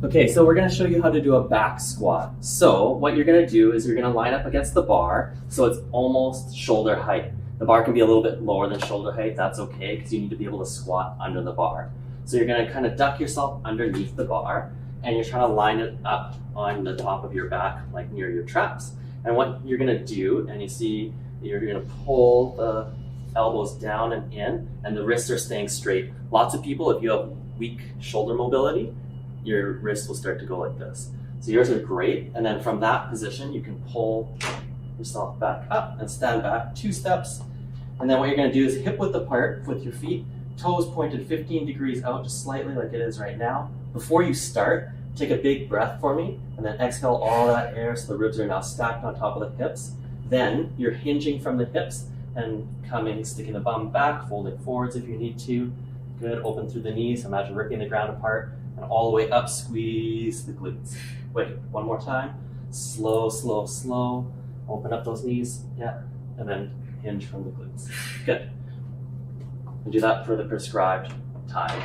Okay, so we're gonna show you how to do a back squat. So what you're gonna do is you're gonna line up against the bar so it's almost shoulder height. The bar can be a little bit lower than shoulder height, that's okay, because you need to be able to squat under the bar. So you're gonna kind of duck yourself underneath the bar and you're trying to line it up on the top of your back, like near your traps. And what you're gonna do, and you see, you're gonna pull the elbows down and in, and the wrists are staying straight. Lots of people, if you have weak shoulder mobility, your wrist will start to go like this. So yours are great, and then from that position, you can pull yourself back up and stand back 2 steps. And then what you're gonna do is hip width apart with your feet, toes pointed 15 degrees out, just slightly like it is right now. Before you start, take a big breath for me, and then exhale all that air so the ribs are now stacked on top of the hips. Then you're hinging from the hips and coming, sticking the bum back, folding forwards if you need to. Good, open through the knees, imagine ripping the ground apart, and all the way up, squeeze the glutes. Wait, one more time. Slow, slow, slow. Open up those knees, yeah, and then hinge from the glutes. Good. And do that for the prescribed time.